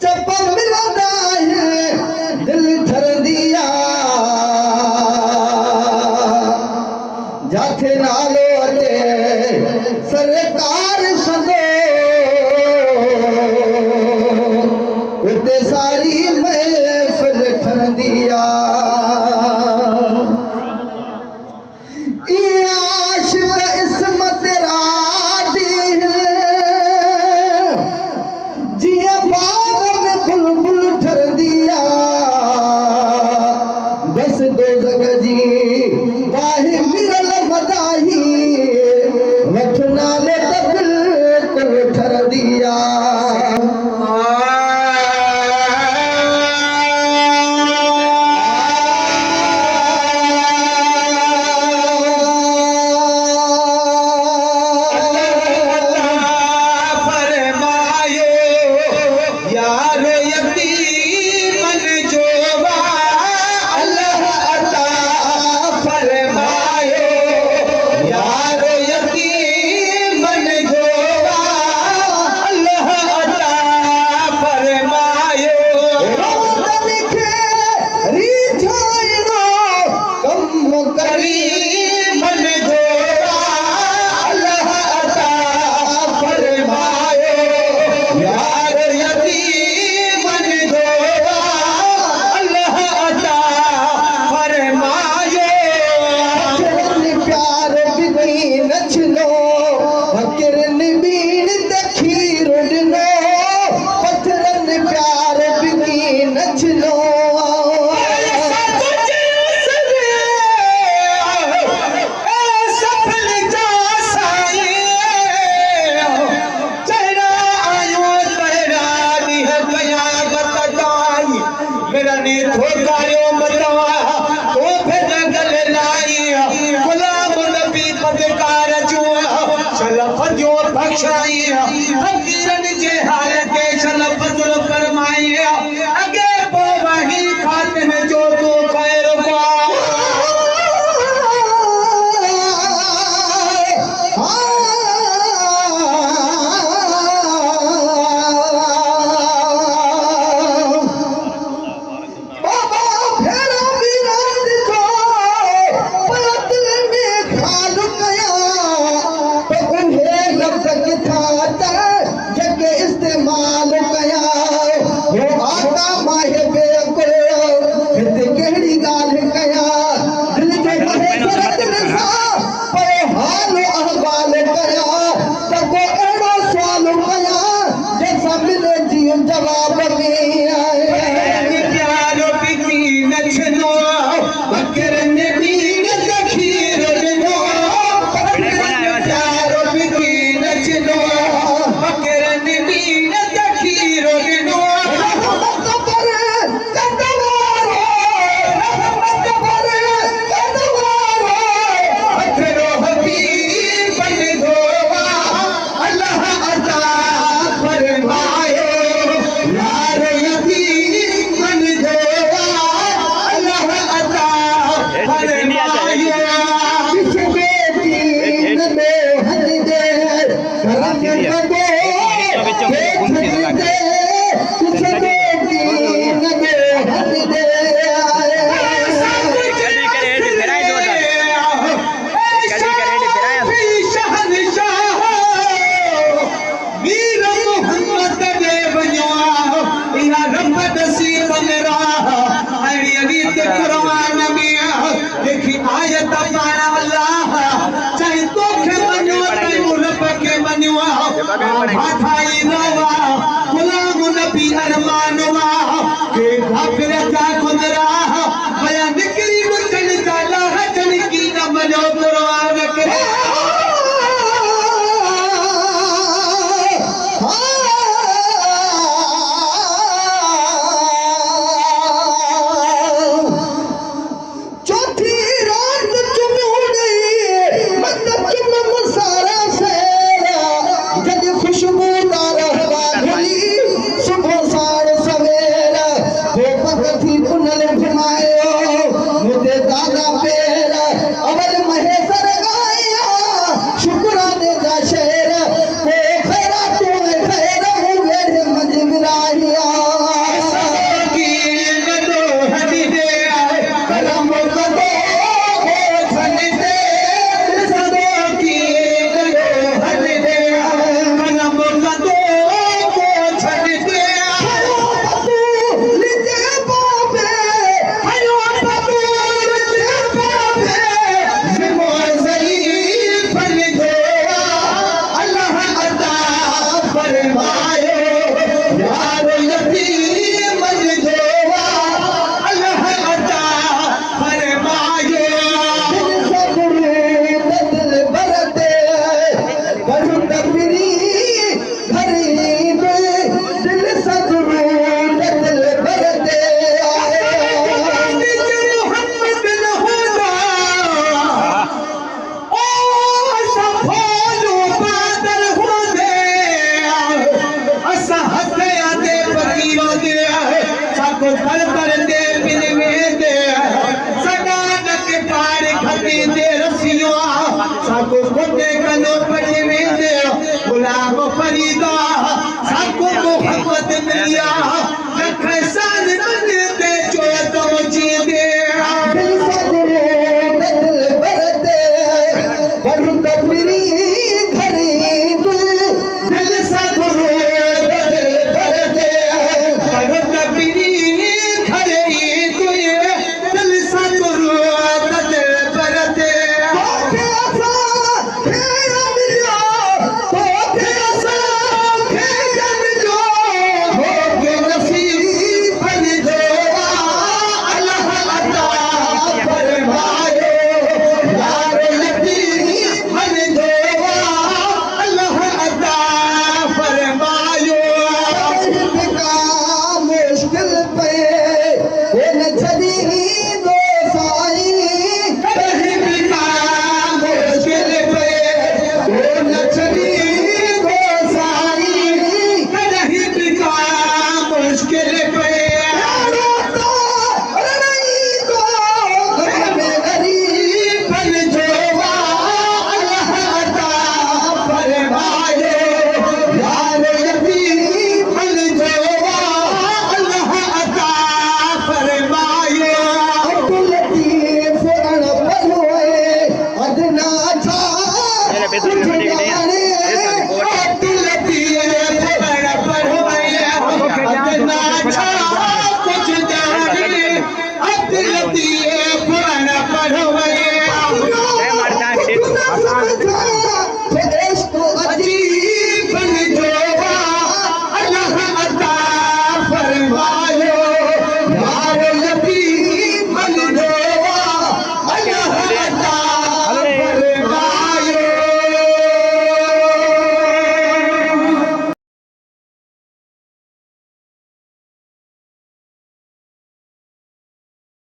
चप्पल मिलता है दिल ठर दिया जाके नालो सरकार सदो उते सारी महफिल ठर दिया फकीरन जे हाल के शलफ जुल फरमाई अगे पो वही खातिम जो तू खैर को बाबा फेरा विराट को पलट में खाल गया तो उन्हें लफ्ज खाता जग इस्तेमाल कया वो आका माहे बेकुल हित केड़ी गाल कया दिल के मने सरत रसा पर हाल अहवाल कया तब एड़ो सवाल कया जैसा मिले जी जवाब में आए प्यारो पिकी नचनो बकर ने दीन तखीर नो प्यारो पिकी नचनो खुशबू तकबीरी